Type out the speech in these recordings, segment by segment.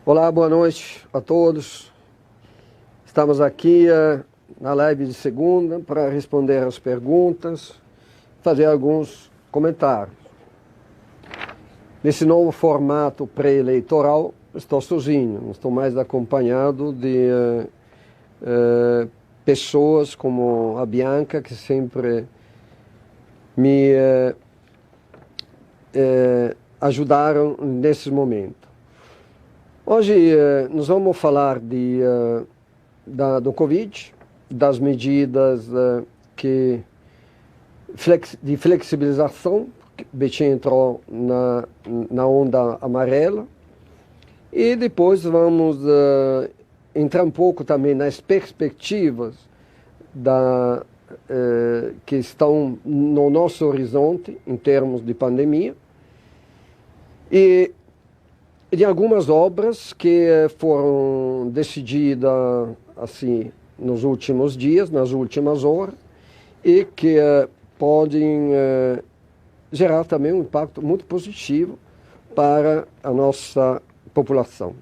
Olá, boa noite a todos. Estamos aqui na live de segunda para responder as perguntas, fazer alguns comentários. Nesse novo formato pré-eleitoral, estou sozinho, não estou mais acompanhado de pessoas como a Bianca, que sempre me ajudaram nesse momento. Hoje nós vamos falar do Covid, das medidas de flexibilização, que Betim entrou na onda amarela, e depois vamos entrar um pouco também nas perspectivas que estão no nosso horizonte em termos de pandemia, e de algumas obras que foram decididas assim nos últimos dias, nas últimas horas, e que podem gerar também um impacto muito positivo para a nossa população.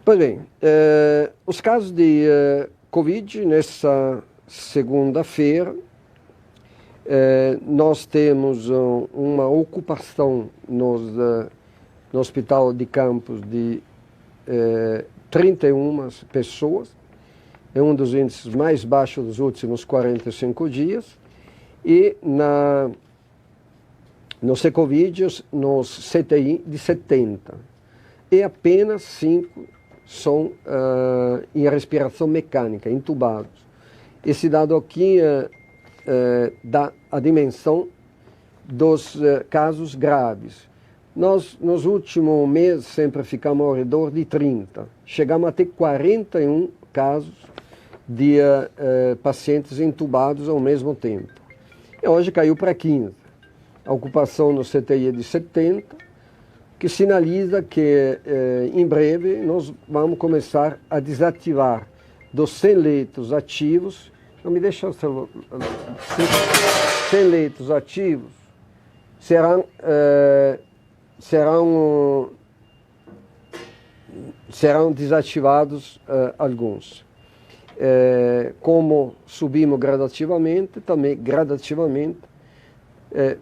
Pois bem, os casos de Covid nessa segunda-feira, nós temos uma ocupação no Hospital de Campos de 31 pessoas, é um dos índices mais baixos dos últimos 45 dias, e no Secovid, nos CTI, de 70, e apenas 5 são em respiração mecânica, entubados. Esse dado aqui dá a dimensão dos casos graves. Nós, nos últimos meses, sempre ficamos ao redor de 30. Chegamos a ter 41 casos de pacientes entubados ao mesmo tempo. E hoje caiu para 15. A ocupação no CTI é de 70, que sinaliza que em breve nós vamos começar a desativar dos 100 leitos ativos. Não me deixa o celular. 100 leitos ativos serão desativados alguns. Como subimos gradativamente, também gradativamente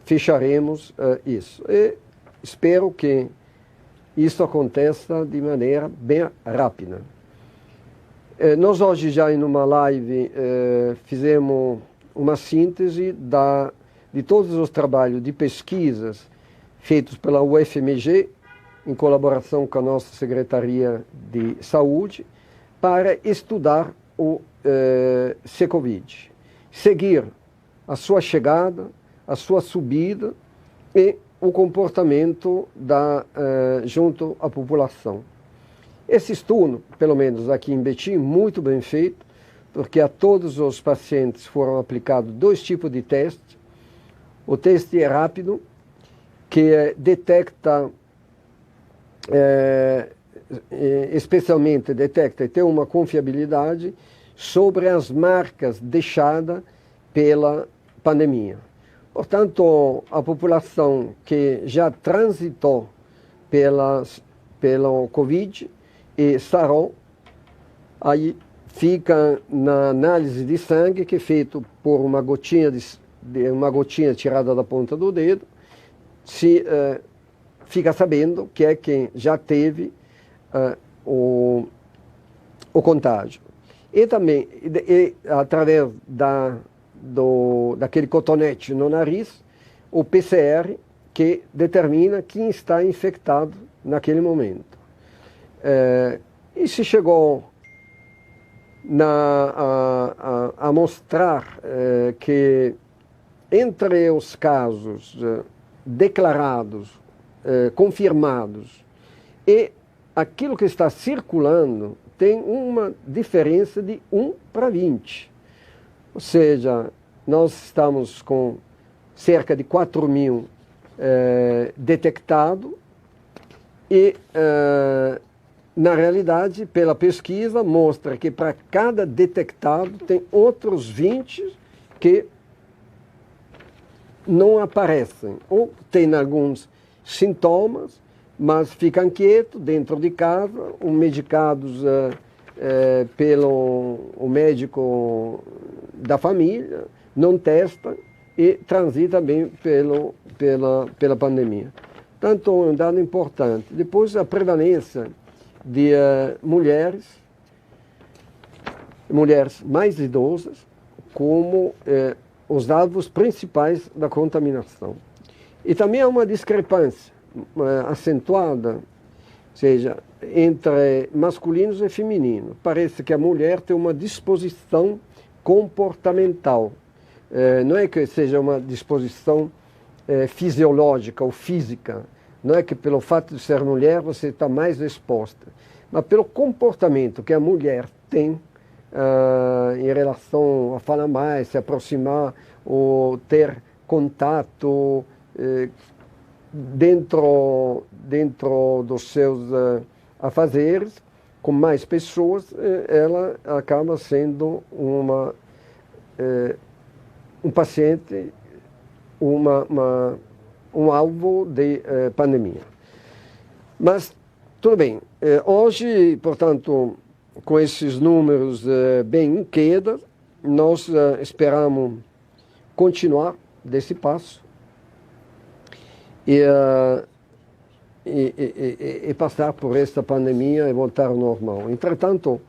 fecharemos isso. E espero que isso aconteça de maneira bem rápida. Nós hoje já em uma live fizemos uma síntese de todos os trabalhos de pesquisas feitos pela UFMG, em colaboração com a nossa Secretaria de Saúde, para estudar o Secovid, seguir a sua chegada, a sua subida e o comportamento junto à população. Esse estudo, pelo menos aqui em Betim, muito bem feito, porque a todos os pacientes foram aplicados 2 tipos de teste. O teste é rápido, que detecta, especialmente detecta e tem uma confiabilidade sobre as marcas deixadas pela pandemia. Portanto, a população que já transitou pelo Covid e sarou, aí fica na análise de sangue, que é feito por uma gotinha tirada da ponta do dedo, fica sabendo que é quem já teve o contágio. E também, através daquele cotonete no nariz, o PCR, que determina quem está infectado naquele momento. E se chegou a mostrar que entre os casos declarados, confirmados, e aquilo que está circulando, tem uma diferença de 1 para 20. Ou seja, nós estamos com cerca de 4.000 detectados e, na realidade, pela pesquisa, mostra que para cada detectado tem outros 20 que não aparecem, ou tem alguns sintomas, mas ficam quietos dentro de casa, medicados pelo o médico da família, não testa e transita bem pela pandemia. Tanto um dado importante. Depois, a prevalência de mulheres mais idosas, como os alvos principais da contaminação. E também há uma discrepância acentuada, ou seja, entre masculinos e femininos. Parece que a mulher tem uma disposição comportamental. Não é que seja uma disposição fisiológica ou física, não é que pelo fato de ser mulher você está mais exposta, mas pelo comportamento que a mulher tem em relação a falar mais, se aproximar ou ter contato dentro dos seus afazeres com mais pessoas, ela acaba sendo um paciente, um alvo de pandemia. Mas, tudo bem, hoje, portanto, com esses números bem em queda, nós esperamos continuar desse passo e passar por esta pandemia e voltar ao normal. Entretanto,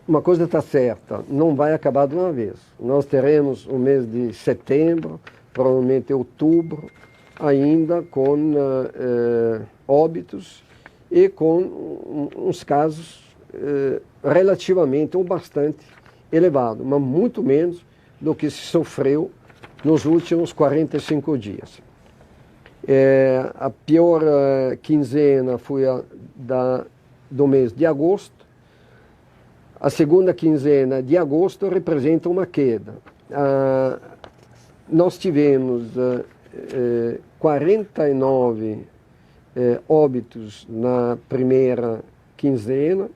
uma coisa está certa, não vai acabar de uma vez. Nós teremos o mês de setembro, provavelmente outubro, ainda com óbitos e com uns casos relativamente ou bastante elevados, mas muito menos do que se sofreu nos últimos 45 dias. A pior quinzena foi do mês de agosto. A segunda quinzena de agosto representa uma queda. Nós tivemos 49 óbitos na primeira quinzena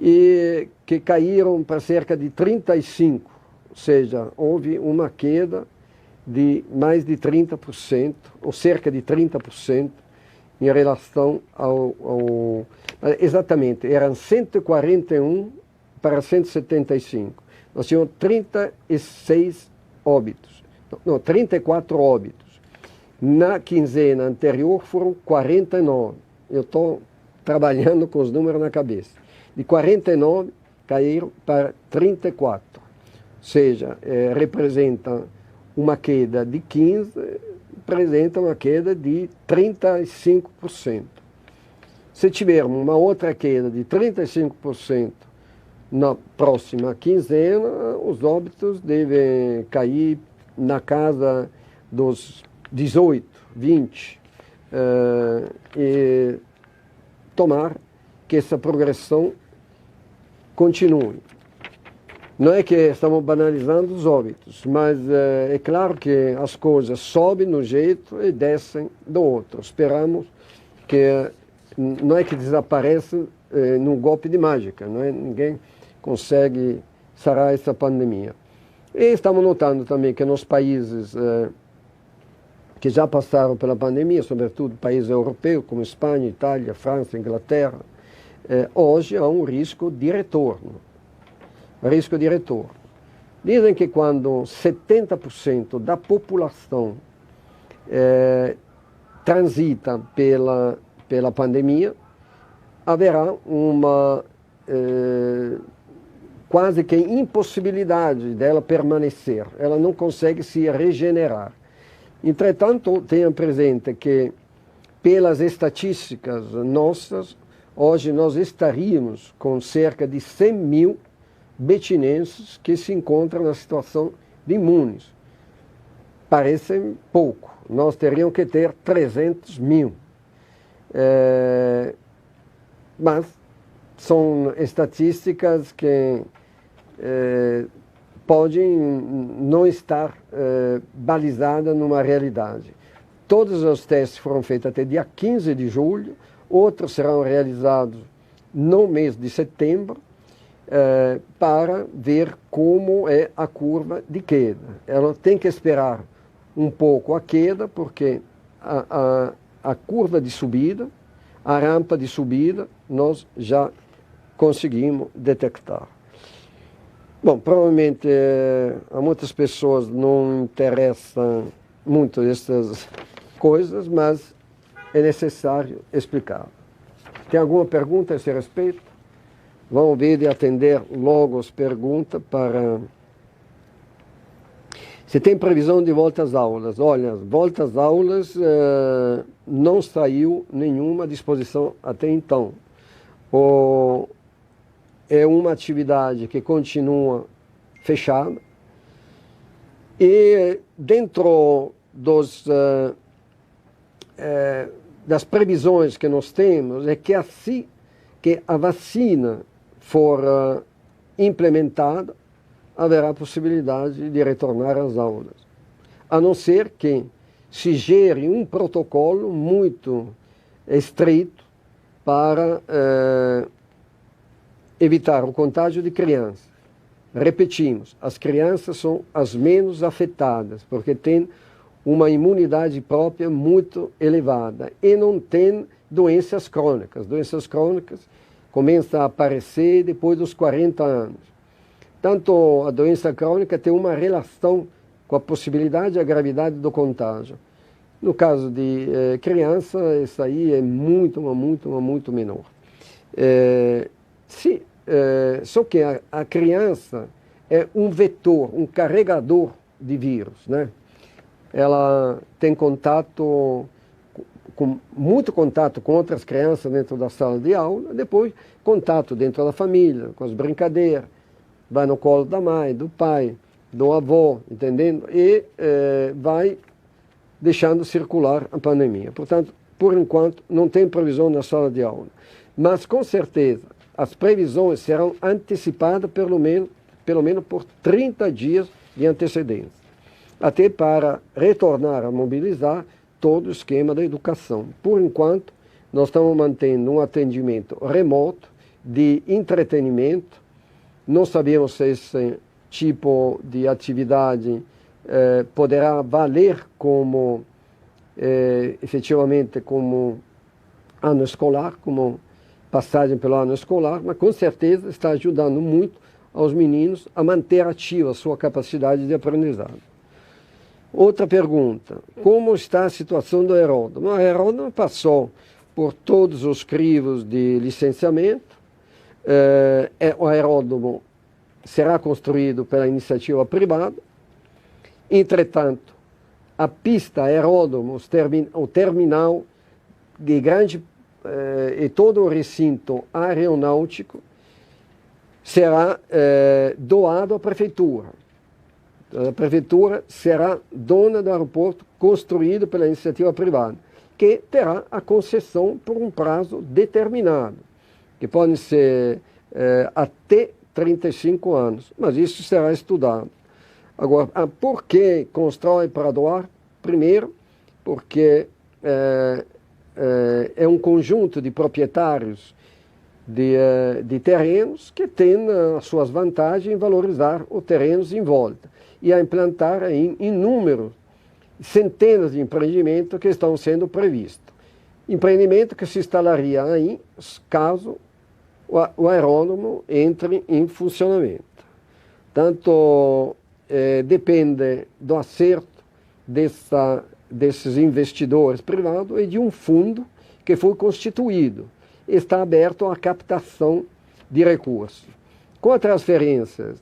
e que caíram para cerca de 35, ou seja, houve uma queda de mais de 30%, ou cerca de 30%, em relação ao exatamente, eram 141 para 175. Nós tínhamos 36 óbitos, não, 34 óbitos. Na quinzena anterior foram 49. Eu estou trabalhando com os números na cabeça. De 49 caíram para 34. Ou seja, representa uma queda de 15%, representa uma queda de 35%. Se tivermos uma outra queda de 35% na próxima quinzena, os óbitos devem cair na casa dos 18, 20, e tomar que essa progressão continue. Não é que estamos banalizando os óbitos, mas é claro que as coisas sobem de um jeito e descem do outro. Esperamos que não é que desapareça num golpe de mágica, não é? Ninguém consegue sarar essa pandemia. E estamos notando também que nos países que já passaram pela pandemia, sobretudo países europeus como Espanha, Itália, França, Inglaterra, hoje há um risco de retorno. Risco de retorno. Dizem que quando 70% da população transita pela pandemia, haverá uma quase que impossibilidade dela permanecer. Ela não consegue se regenerar. Entretanto, tenha presente que, pelas estatísticas nossas, hoje nós estaríamos com cerca de 100 mil betinenses que se encontram na situação de imunes. Parece pouco. Nós teríamos que ter 300 mil. Mas são estatísticas que podem não estar balizadas numa realidade. Todos os testes foram feitos até dia 15 de julho, outros serão realizados no mês de setembro, para ver como é a curva de queda. Ela tem que esperar um pouco a queda, porque a curva de subida, a rampa de subida, nós já conseguimos detectar. Bom, provavelmente a muitas pessoas não interessam muito essas coisas, mas é necessário explicar. Tem alguma pergunta a esse respeito? Vamos ver de atender logo as perguntas para... Se tem previsão de volta às aulas? Olha, volta às aulas não saiu nenhuma disposição até então. É uma atividade que continua fechada e dentro das previsões que nós temos é que assim que a vacina for implementada, haverá possibilidade de retornar às aulas. A não ser que se gere um protocolo muito estreito para evitar o contágio de crianças. Repetimos, as crianças são as menos afetadas, porque têm uma imunidade própria muito elevada e não têm doenças crônicas. Doenças crônicas começam a aparecer depois dos 40 anos. Tanto a doença crônica tem uma relação com a possibilidade e a gravidade do contágio. No caso de criança, isso aí é muito menor. Só que a criança é um vetor, um carregador de vírus, né? Ela tem muito contato com outras crianças dentro da sala de aula, depois contato dentro da família, com as brincadeiras, vai no colo da mãe, do pai, do avô, entendendo? E vai deixando circular a pandemia. Portanto, por enquanto, não tem previsão na sala de aula. Mas, com certeza, as previsões serão antecipadas pelo menos por 30 dias de antecedência, até para retornar a mobilizar todo o esquema da educação. Por enquanto, nós estamos mantendo um atendimento remoto de entretenimento. Não sabemos se esse tipo de atividade poderá valer como, efetivamente, como ano escolar, como passagem pelo ano escolar, mas com certeza está ajudando muito aos meninos a manter ativa a sua capacidade de aprendizado. Outra pergunta, como está a situação do aeródromo? O aeródromo passou por todos os crivos de licenciamento. O aeródromo será construído pela iniciativa privada. Entretanto, a pista aeródromo, o terminal de grande e todo o recinto aeronáutico será doado à prefeitura. A prefeitura será dona do aeroporto construído pela iniciativa privada, que terá a concessão por um prazo determinado, que pode ser até 35 anos, mas isso será estudado. Agora, por que constrói para doar? Primeiro, porque é um conjunto de proprietários de terrenos que tem as suas vantagens em valorizar os terrenos em volta e a implantar aí inúmeros, centenas de empreendimentos que estão sendo previstos. Empreendimento que se instalaria aí caso o aeródromo entre em funcionamento. Tanto depende do acerto desses investidores privados e de um fundo que foi constituído. Está aberto à captação de recursos. Com a transferência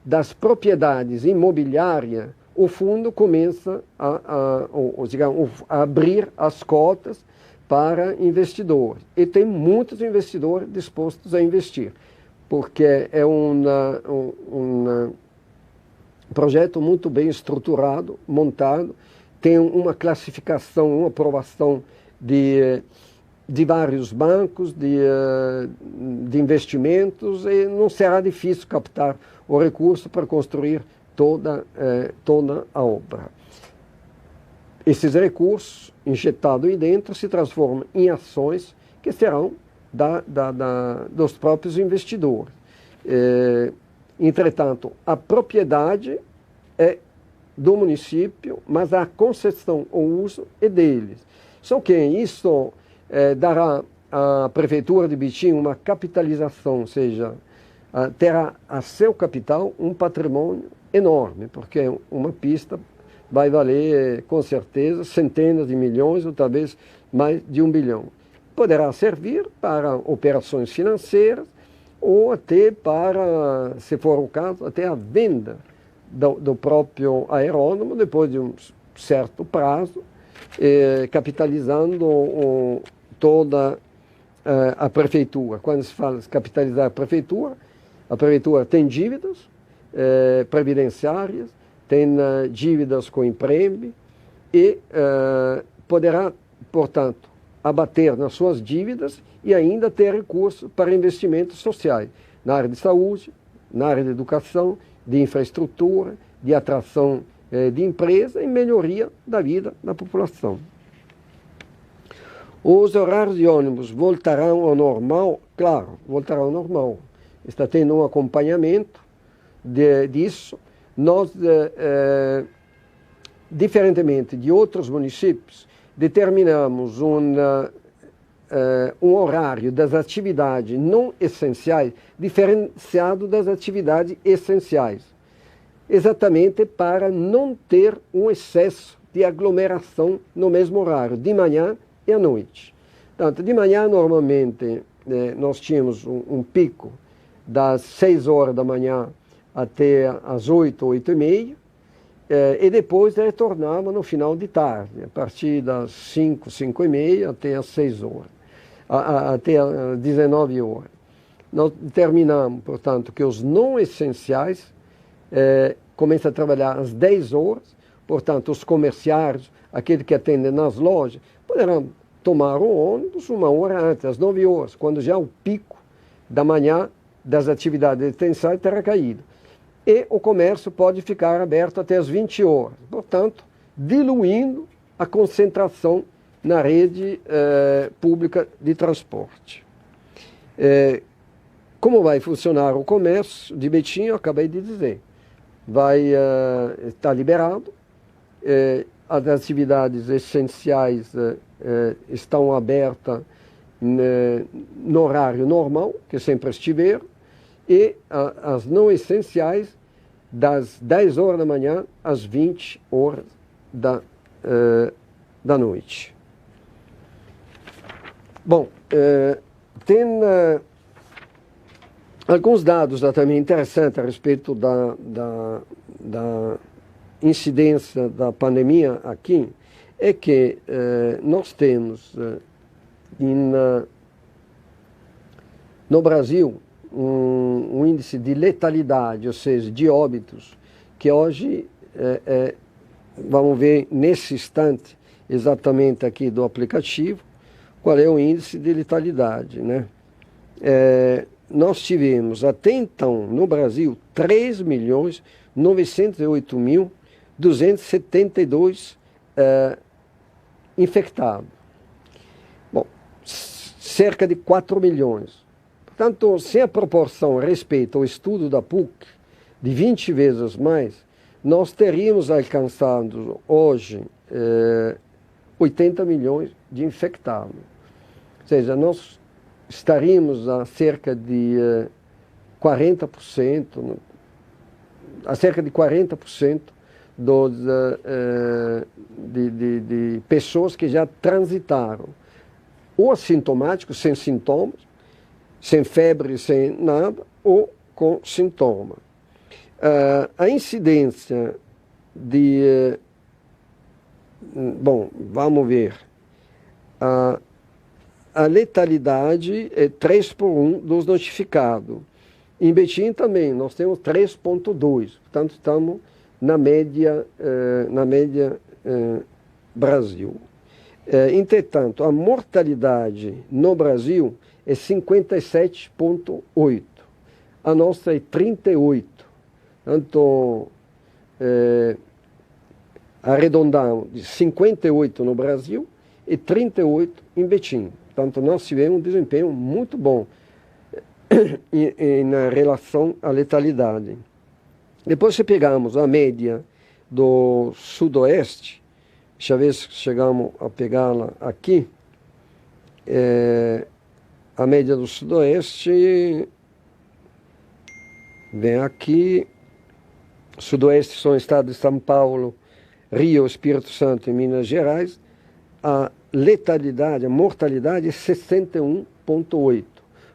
das propriedades imobiliárias, o fundo começa a abrir as cotas para investidores. E tem muitos investidores dispostos a investir, porque é um projeto muito bem estruturado, montado, tem uma classificação, uma aprovação de vários bancos, de investimentos, e não será difícil captar o recurso para construir toda a obra. Esses recursos injetados aí dentro se transformam em ações que serão dos próprios investidores. Entretanto, a propriedade é do município, mas a concessão ou uso é deles. Só que isso dará à Prefeitura de Betim uma capitalização, ou seja, terá a seu capital um patrimônio enorme, porque uma pista vai valer, com certeza, centenas de milhões ou talvez mais de 1 bilhão. Poderá servir para operações financeiras ou até para, se for o caso, até a venda do próprio aerôdromo depois de um certo prazo, capitalizando toda a prefeitura. Quando se fala de capitalizar a prefeitura tem dívidas previdenciárias, tem dívidas com Impreme e poderá, portanto, abater nas suas dívidas e ainda ter recursos para investimentos sociais na área de saúde, na área de educação, de infraestrutura, de atração de empresa e melhoria da vida da população. Os horários de ônibus voltarão ao normal? Claro, voltarão ao normal. Está tendo um acompanhamento disso. Nós, diferentemente de outros municípios, determinamos um horário das atividades não essenciais diferenciado das atividades essenciais, exatamente para não ter um excesso de aglomeração no mesmo horário, de manhã e à noite. Portanto, de manhã, normalmente, nós tínhamos um pico das 6 horas da manhã até as 8, 8 e meia, e depois retornava no final de tarde, a partir das 5, 5 e meia até as 6 horas, até as 19 horas. Nós determinamos, portanto, que os não essenciais começam a trabalhar às 10 horas, portanto, os comerciários, aqueles que atendem nas lojas, poderão tomar o ônibus 1 hora antes, às 9 horas, quando já o pico da manhã das atividades essenciais terá caído. E o comércio pode ficar aberto até as 20 horas, portanto, diluindo a concentração na rede pública de transporte. Como vai funcionar o comércio de Betim, eu acabei de dizer. Vai estar liberado, as atividades essenciais estão abertas no horário normal, que sempre estiver, e as não essenciais das 10 horas da manhã às 20 horas da noite. Bom, tem alguns dados também interessantes a respeito da incidência da pandemia aqui, é que nós temos no Brasil um índice de letalidade, ou seja, de óbitos, que hoje, vamos ver nesse instante, exatamente aqui do aplicativo, qual é o índice de letalidade, né? Nós tivemos até então no Brasil 3.908.272 infectados. Bom, cerca de 4 milhões. Portanto, se a proporção respeita o estudo da PUC, de 20 vezes mais, nós teríamos alcançado hoje 80 milhões de infectados. Ou seja, nós estaríamos a cerca de 40%, de pessoas que já transitaram, ou assintomáticos, sem sintomas, sem febre, sem nada, ou com sintoma. A incidência de... bom, vamos ver. A letalidade é 3 por 1 dos notificados. Em Betim também, nós temos 3,2. Portanto, estamos na média Brasil. Entretanto, a mortalidade no Brasil é 57,8. A nossa é 38. Portanto, arredondamos de 58 no Brasil e 38 em Betim. Portanto, nós tivemos um desempenho muito bom na relação à letalidade. Depois, se pegarmos a média do Sudoeste, deixa eu ver se chegamos a pegá-la aqui, a média do Sudoeste vem aqui, Sudoeste são estados de São Paulo, Rio, Espírito Santo e Minas Gerais, a letalidade, a mortalidade é 61,8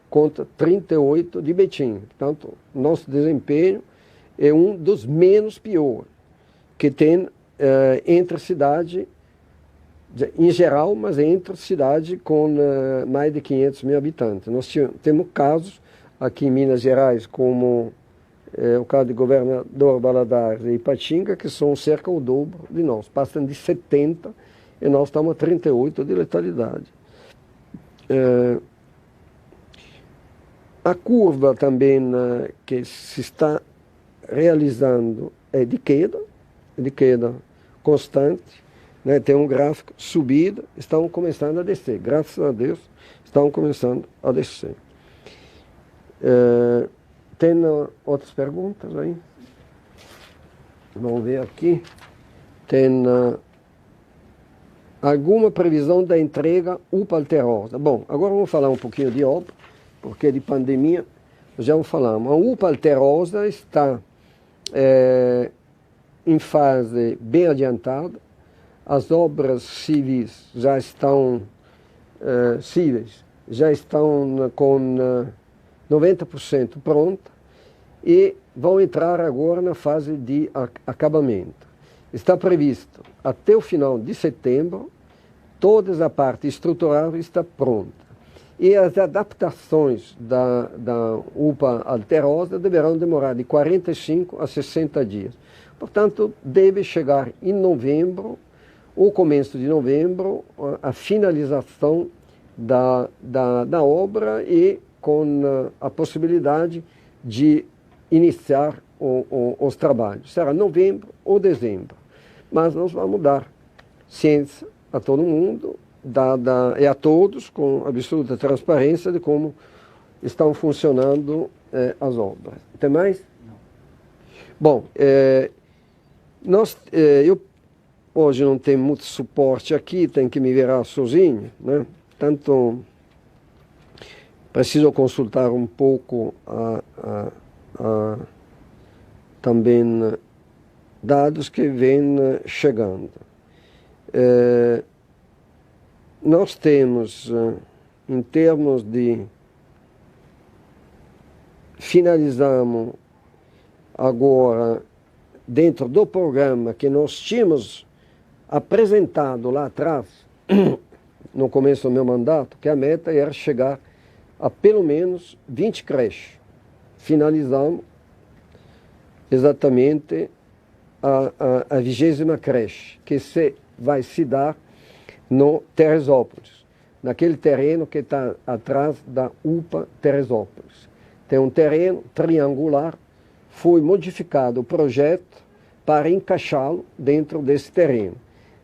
contra 38 de Betim. Portanto, nosso desempenho é um dos menos piores que tem entre cidade, em geral, mas entre cidade com mais de 500 mil habitantes. Nós temos casos aqui em Minas Gerais, como o caso de Governador Valadares e Ipatinga, que são cerca do dobro de nós, passam de 70 e nós estamos a 38 de letalidade. A curva também que se está realizando é de queda constante, né? Tem um gráfico subida, estão começando a descer, graças a Deus, estão começando a descer. Tem outras perguntas aí? Vamos ver aqui. Tem alguma previsão da entrega UPA Alterosa? Bom, agora vamos falar um pouquinho de obra, porque de pandemia já vamos falar. A UPA Alterosa está em fase bem adiantada. As obras civis já estão com 90% pronta e vão entrar agora na fase de acabamento. Está previsto até o final de setembro, toda a parte estrutural está pronta. E as adaptações da UPA Alterosa deverão demorar de 45 a 60 dias. Portanto, deve chegar em novembro, ou começo de novembro, a finalização da obra e com a possibilidade de iniciar os trabalhos. Será novembro ou dezembro. Mas nós vamos dar ciência a todo mundo e a todos com absoluta transparência de como estão funcionando as obras. Tem mais? Não. Bom, eu hoje não tenho muito suporte aqui, tenho que me virar sozinho, né? Tanto preciso consultar um pouco também dados que vêm chegando. Nós temos, em termos de finalizamos agora, dentro do programa que nós tínhamos apresentado lá atrás, no começo do meu mandato, que a meta era chegar a pelo menos 20 creches. Finalizamos exatamente a 20ª creche, que vai se dar no Teresópolis, naquele terreno que está atrás da UPA Teresópolis. Tem um terreno triangular, foi modificado o projeto para encaixá-lo dentro desse terreno.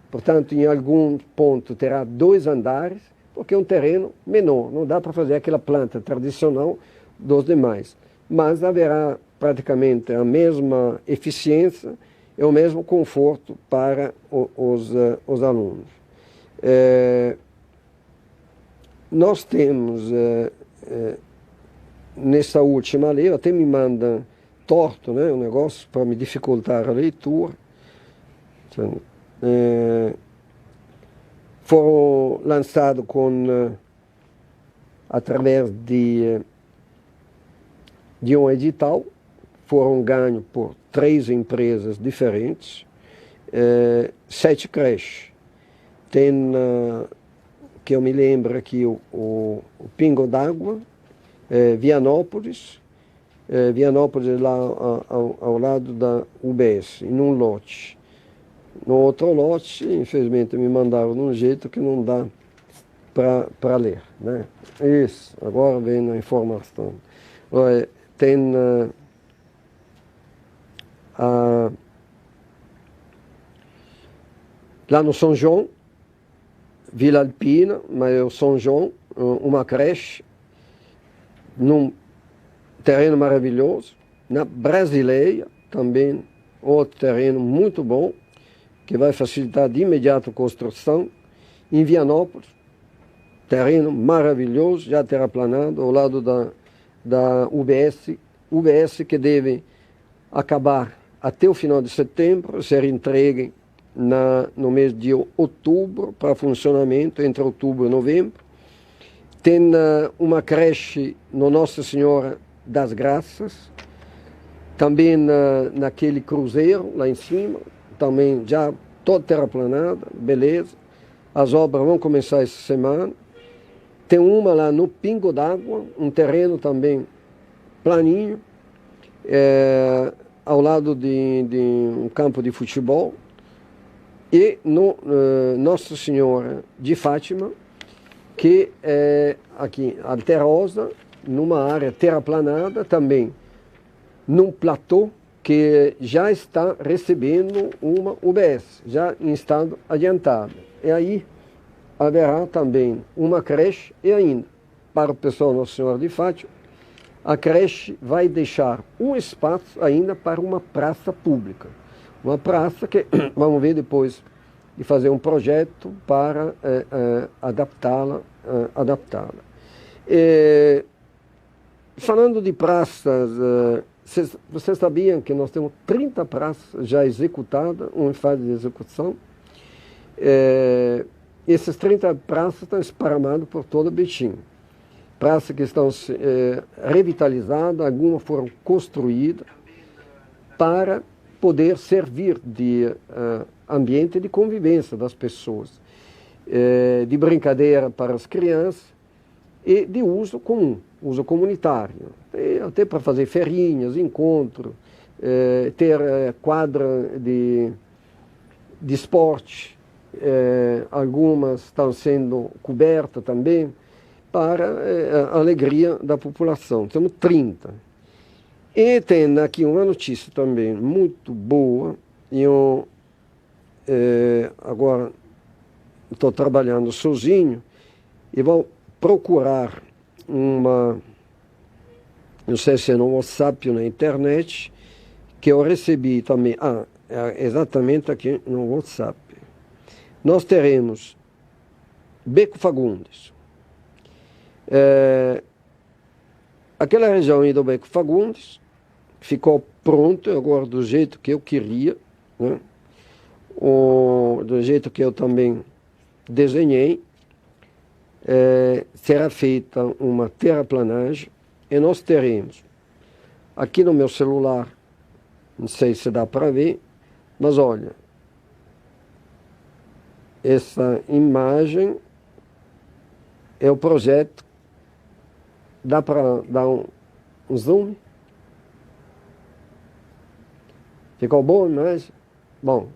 Portanto, em algum ponto terá 2 andares, porque é um terreno menor, não dá para fazer aquela planta tradicional dos demais. Mas haverá praticamente a mesma eficiência e o mesmo conforto para os alunos. Nós temos, nessa última lei, até me mandam torto, né, um negócio para me dificultar a leitura. Foram lançados através de um edital, foram ganhos por 3 empresas diferentes, 7 creches. Tem, que eu me lembro aqui, o Pingo d'Água, Vianópolis lá ao lado da UBS, em um lote. No outro lote, infelizmente, me mandaram de um jeito que não dá para ler, né? Isso, agora vem a informação. Tem lá no São João, Vila Alpina, mas é o São João, uma creche, num terreno maravilhoso. Na Brasileia, também outro terreno muito bom, que vai facilitar de imediato a construção. Em Vianópolis, terreno maravilhoso, já terraplanado, ao lado da UBS que deve acabar até o final de setembro, ser entregue no mês de outubro para funcionamento, entre outubro e novembro. Tem uma creche no Nossa Senhora das Graças, também naquele cruzeiro lá em cima, também já todo terraplanado, beleza. As obras vão começar essa semana. Tem uma lá no Pingo d'Água, um terreno também planinho, ao lado de um campo de futebol. E no Nossa Senhora de Fátima, que é aqui, Alterosa, numa área terraplanada também, num platô que já está recebendo uma UBS, já em estado adiantado. E aí haverá também uma creche e ainda, para o pessoal Nossa Senhora de Fátima, a creche vai deixar um espaço ainda para uma praça pública. Uma praça que vamos ver depois de fazer um projeto para adaptá-la. Falando de praças, vocês sabiam que nós temos 30 praças já executadas, ou em fase de execução? Essas 30 praças estão esparramadas por todo Betim. Praças que estão revitalizadas, algumas foram construídas para poder servir de ambiente de convivência das pessoas, de brincadeira para as crianças e de uso comum, uso comunitário, até para fazer feirinhas, encontros, ter quadra de esporte, algumas estão sendo cobertas também para a alegria da população. Temos 30. E tem aqui uma notícia também muito boa. Eu agora estou trabalhando sozinho e vou procurar não sei se é no WhatsApp ou na internet, que eu recebi também, exatamente aqui no WhatsApp. Nós teremos Beco Fagundes. Aquela região aí do Beco Fagundes ficou pronto agora do jeito que eu queria, né? Do jeito que eu também desenhei. Será feita uma terraplanagem e nós teremos aqui no meu celular, não sei se dá para ver, mas olha, essa imagem é o projeto. Dá para dar um zoom? Ficou bom a imagem? Bom,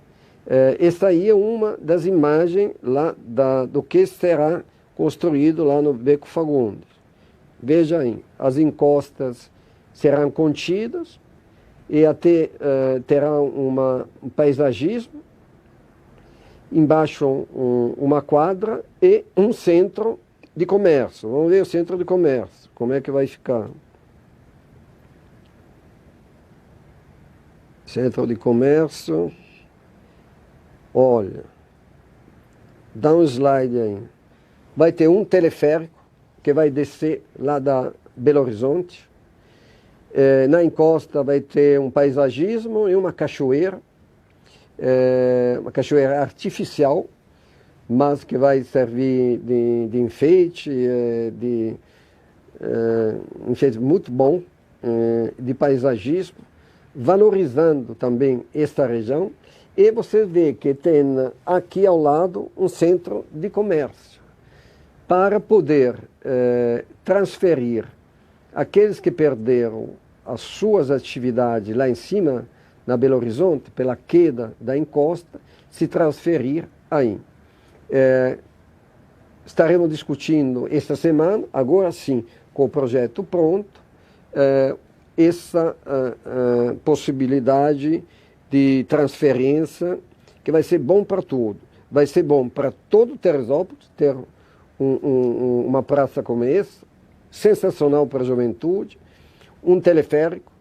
essa aí é uma das imagens lá do que será construído lá no Beco Fagundes. Veja aí, as encostas serão contidas e até terá um paisagismo, embaixo uma quadra e um centro de comércio. Vamos ver o centro de comércio, como é que vai ficar. Centro de comércio, olha, dá um slide aí. Vai ter um teleférico que vai descer lá da Belo Horizonte. Na encosta vai ter um paisagismo e uma cachoeira artificial, mas que vai servir de enfeite, enfeite muito bom, de paisagismo, valorizando também esta região. E você vê que tem aqui ao lado um centro de comércio, para poder transferir aqueles que perderam as suas atividades lá em cima, na Belo Horizonte, pela queda da encosta, se transferir aí. Estaremos discutindo esta semana, agora sim, com o projeto pronto, essa possibilidade de transferência, que vai ser bom para tudo. Vai ser bom para todo Teresópolis ter uma praça como essa, sensacional para a juventude, um teleférico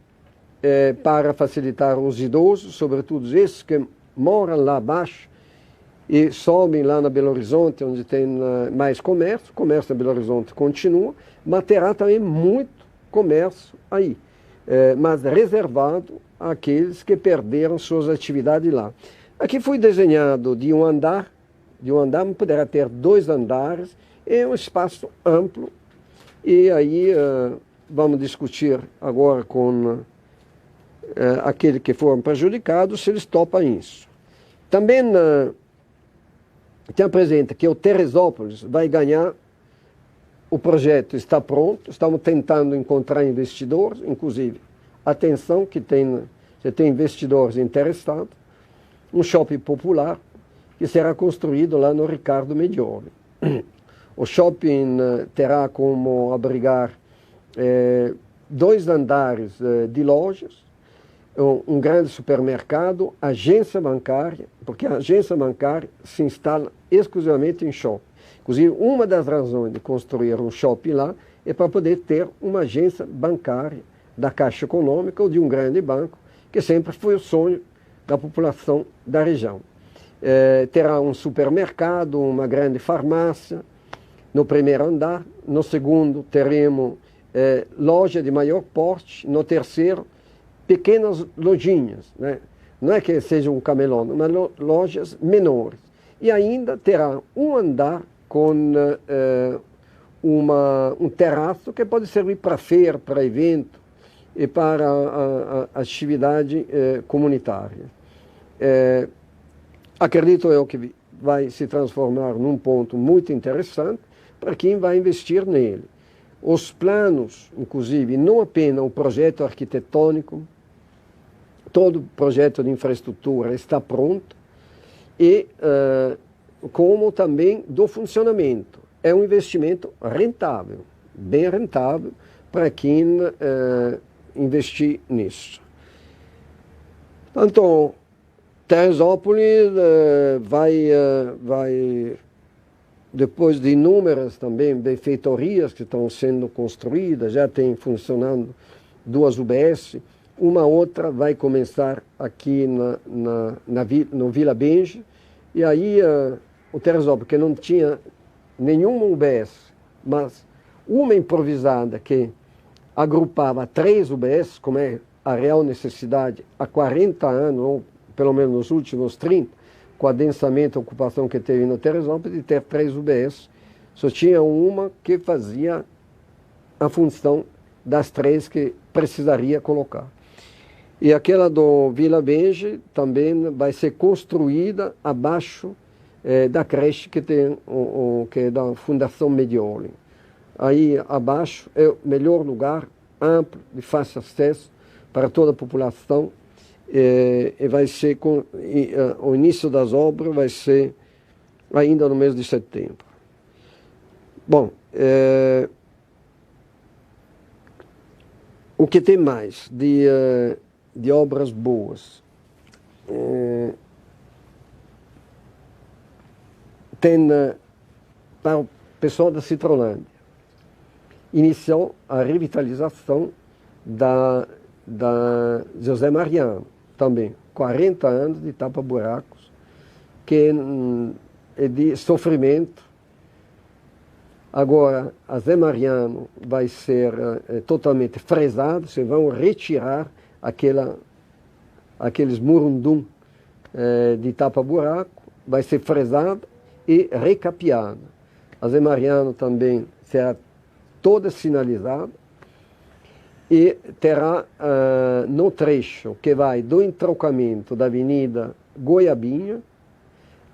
para facilitar os idosos, sobretudo esses que moram lá abaixo e sobem lá na Belo Horizonte, onde tem mais comércio. O comércio na Belo Horizonte continua, mas terá também muito comércio aí, mas reservado àqueles que perderam suas atividades lá. Aqui foi desenhado de um andar, mas poderá ter 2 andares, é um espaço amplo, e aí vamos discutir agora com aqueles que foram prejudicados, se eles topam isso. Também tem presente que o Teresópolis vai ganhar, o projeto está pronto, estamos tentando encontrar investidores, inclusive, atenção que você tem investidores interessados, um shopping popular que será construído lá no Ricardo Medioli. O shopping terá como abrigar 2 andares de lojas, um grande supermercado, agência bancária, porque a agência bancária se instala exclusivamente em shopping. Inclusive, uma das razões de construir um shopping lá é para poder ter uma agência bancária da Caixa Econômica ou de um grande banco, que sempre foi o sonho da população da região. Terá um supermercado, uma grande farmácia no primeiro andar, no segundo teremos loja de maior porte, no terceiro pequenas lojinhas, né? Não é que seja um camelô, mas lojas menores. E ainda terá um andar com um terraço que pode servir para feira, para evento e para a atividade comunitária. Acredito eu que vai se transformar num ponto muito interessante para quem vai investir nele. Os planos, inclusive, não apenas o projeto arquitetônico, todo o projeto de infraestrutura está pronto, e como também do funcionamento. É um investimento rentável, bem rentável para quem investir nisso. Então, Teresópolis vai, depois de inúmeras também benfeitorias que estão sendo construídas, já tem funcionando 2 UBS, uma outra vai começar aqui no Vila Benja, e aí o Teresópolis, que não tinha nenhuma UBS, mas uma improvisada que agrupava 3 UBS, como é a real necessidade há 40 anos, ou pelo menos nos últimos 30, com o adensamento e ocupação que teve no Teresópolis, de ter 3 UBS, só tinha uma que fazia a função das 3 que precisaria colocar. E aquela do Vila Benja também vai ser construída abaixo da creche que tem que é da Fundação Medioli. Aí abaixo é o melhor lugar, amplo, de fácil acesso para toda a população, e vai ser o início das obras vai ser ainda no mês de setembro. Bom, o que tem mais de obras boas? Tem para o pessoal da Citrolândia, iniciou a revitalização da José Mariano, também 40 anos de tapa-buracos, que é de sofrimento. Agora, a Zé Mariano vai ser totalmente fresado, vocês vão retirar aqueles murundum de tapa-buraco, vai ser fresado e recapeado. A Zé Mariano também será toda sinalizada e terá no trecho que vai do entroncamento da Avenida Goiabinha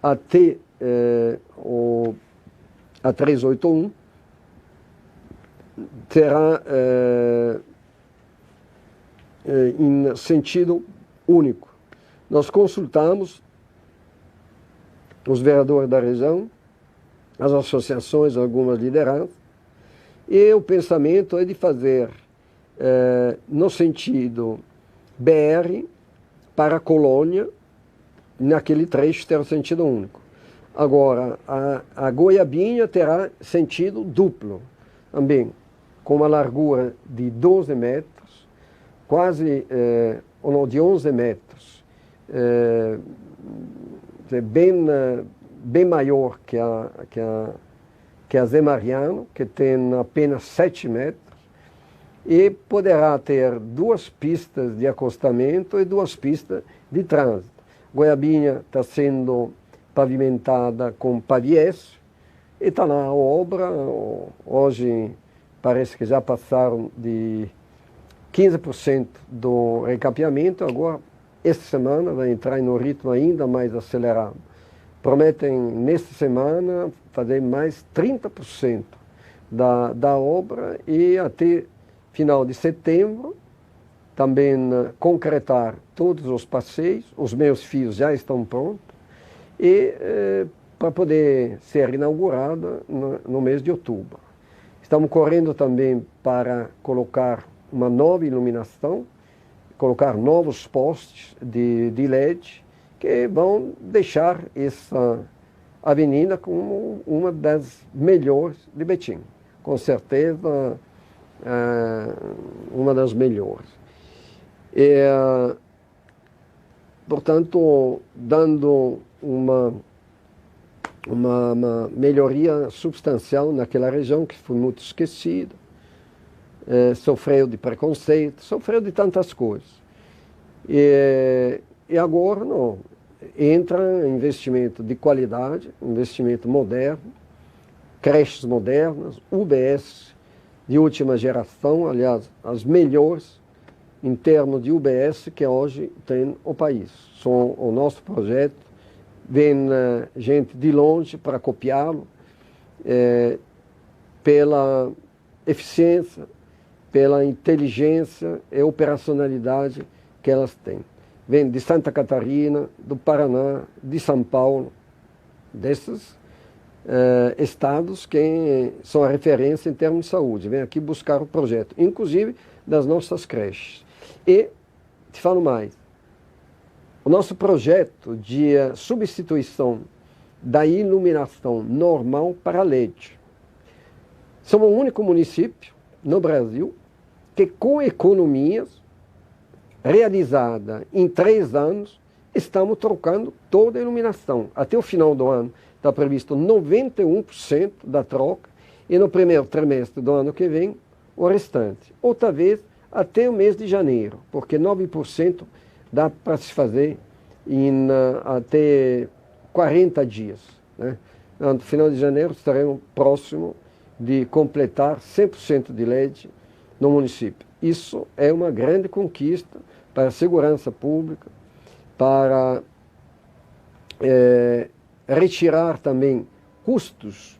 até a 381, terá em sentido único. Nós consultamos os vereadores da região, as associações, algumas lideranças, e o pensamento é de fazer no sentido BR para a Colônia, naquele trecho terá sentido único. Agora, a Goiabinha terá sentido duplo, também com uma largura de 12 metros, quase, ou não, de 11 metros, bem maior que a Zé Mariano, que tem apenas 7 metros, e poderá ter 2 pistas de acostamento e 2 pistas de trânsito. Goiabinha está sendo pavimentada com paviés e está na obra. Hoje parece que já passaram de 15% do recapeamento, agora esta semana vai entrar em um ritmo ainda mais acelerado. Prometem nesta semana fazer mais 30% da obra e até final de setembro também concretar todos os passeios. Os meus fios já estão prontos e para poder ser inaugurada no mês de outubro. Estamos correndo também para colocar uma nova iluminação, colocar novos postes de LED que vão deixar essa avenida como uma das melhores de Betim. Com certeza, uma das melhores. Portanto, dando uma melhoria substancial naquela região que foi muito esquecida, sofreu de preconceito, sofreu de tantas coisas. E agora não, entra investimento de qualidade, investimento moderno, creches modernas, UBS de última geração, aliás, as melhores em termos de UBS que hoje tem o país. São o nosso projeto, vem gente de longe para copiá-lo, pela eficiência, pela inteligência e operacionalidade que elas têm. Vem de Santa Catarina, do Paraná, de São Paulo, desses estados que são a referência em termos de saúde. Vem aqui buscar o projeto, inclusive das nossas creches. E, te falo mais, o nosso projeto de substituição da iluminação normal para LED. Somos o único município no Brasil que, com economias realizadas em 3 anos, estamos trocando toda a iluminação. Até o final do ano está previsto 91% da troca e no primeiro trimestre do ano que vem o restante. Ou talvez até o mês de janeiro, porque 9% dá para se fazer em até 40 dias. Né? No final de janeiro estaremos próximo de completar 100% de LED no município. Isso é uma grande conquista para a segurança pública, para retirar também custos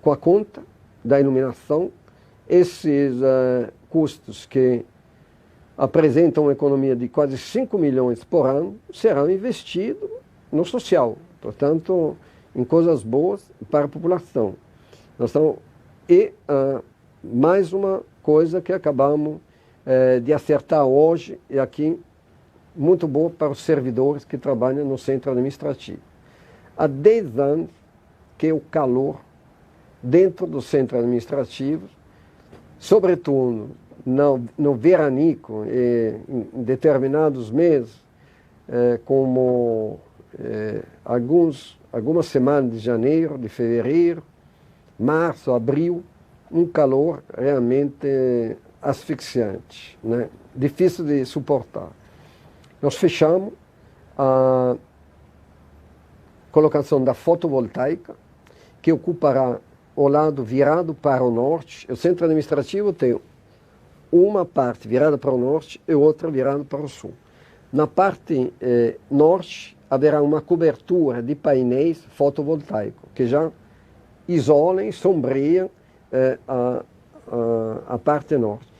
com a conta da iluminação. Esses custos que apresentam uma economia de quase 5 milhões por ano serão investidos no social, portanto, em coisas boas para a população. Mais uma coisa que acabamos de acertar hoje, e aqui muito boa para os servidores que trabalham no centro administrativo. Há 10 anos que o calor dentro do centro administrativo, sobretudo no veranico, em determinados meses, como algumas semanas de janeiro, de fevereiro, março, abril, um calor realmente asfixiante, né? Difícil de suportar. Nós fechamos a colocação da fotovoltaica, que ocupará o lado virado para o norte. O centro administrativo tem uma parte virada para o norte e outra virada para o sul. Na parte norte haverá uma cobertura de painéis fotovoltaicos, que já isolem, sombreiam a parte norte.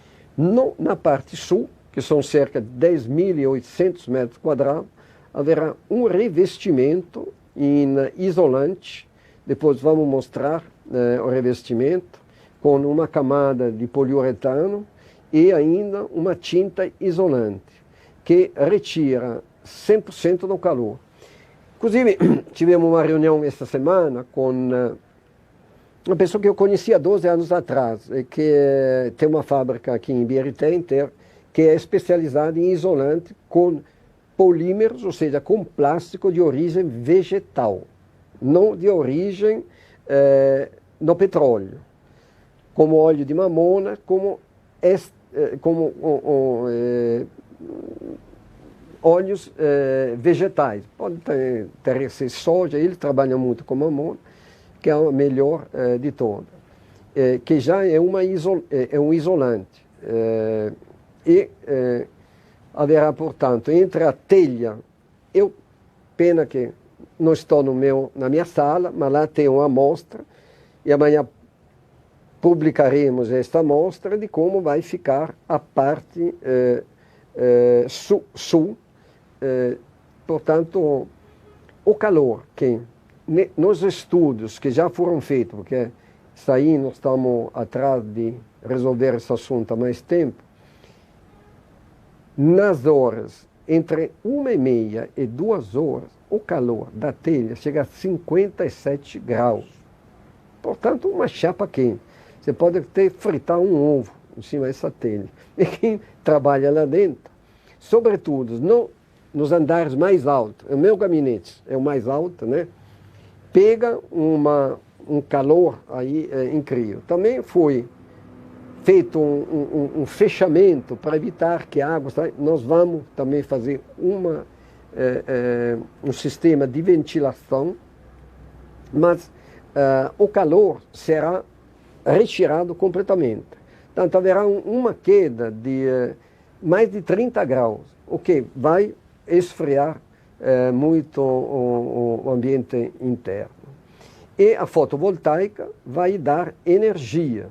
Na parte sul, que são cerca de 10.800 metros quadrados, haverá um revestimento em isolante. Depois vamos mostrar o revestimento com uma camada de poliuretano e ainda uma tinta isolante, que retira 100% do calor. Inclusive, tivemos uma reunião esta semana com uma pessoa que eu conhecia 12 anos atrás, e que tem uma fábrica aqui em Birité, que é especializada em isolante com polímeros, ou seja, com plástico de origem vegetal, não de origem no petróleo, como óleo de mamona, como óleos vegetais. Pode ter soja, ele trabalha muito com mamona, que é a melhor de todas, que já é um isolante. Haverá, portanto, entre a telha, pena que não estou na minha sala, mas lá tem uma amostra, e amanhã publicaremos esta amostra de como vai ficar a parte sul. Portanto, o calor que nos estudos que já foram feitos, porque isso aí nós estamos atrás de resolver esse assunto há mais tempo, nas horas entre 1h30 e 2 horas, o calor da telha chega a 57 graus. Portanto, uma chapa quente. Você pode até fritar um ovo em cima dessa telha. E quem trabalha lá dentro, sobretudo nos andares mais altos, o meu gabinete é o mais alto, né? Pega um calor aí incrível. Também foi feito um fechamento para evitar que a água saia. Nós vamos também fazer um sistema de ventilação, mas o calor será retirado completamente. Portanto, haverá uma queda de mais de 30 graus, o que vai esfriar muito o ambiente interno. E a fotovoltaica vai dar energia.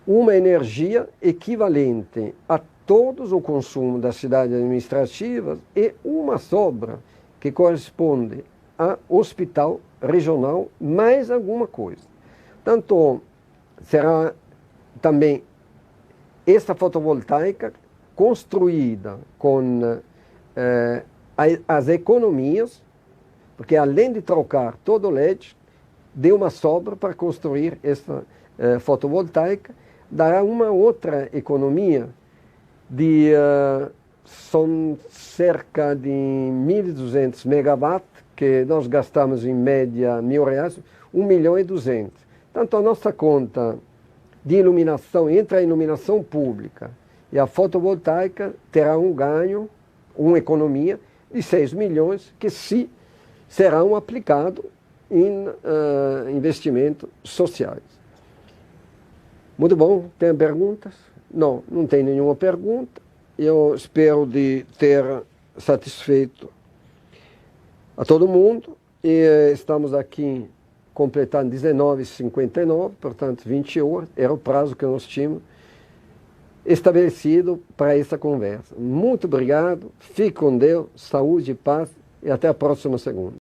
Uma energia equivalente a todos o consumo das cidades administrativas e uma sobra que corresponde a hospital regional, mais alguma coisa. Portanto, será também esta fotovoltaica construída com as economias, porque além de trocar todo o LED, deu uma sobra para construir essa fotovoltaica, dará uma outra economia são cerca de 1.200 megawatts, que nós gastamos em média R$1.000, 1.200.000. Tanto a nossa conta de iluminação, entre a iluminação pública e a fotovoltaica, terá um ganho, uma economia de 6 milhões, que serão aplicados em investimentos sociais. Muito bom. Tem perguntas? Não tem nenhuma pergunta. Eu espero de ter satisfeito a todo mundo. E estamos aqui completando 19h59, portanto 20 horas. Era o prazo que nós tínhamos estabelecido para essa conversa. Muito obrigado. Fique com Deus, saúde e paz. E até a próxima segunda.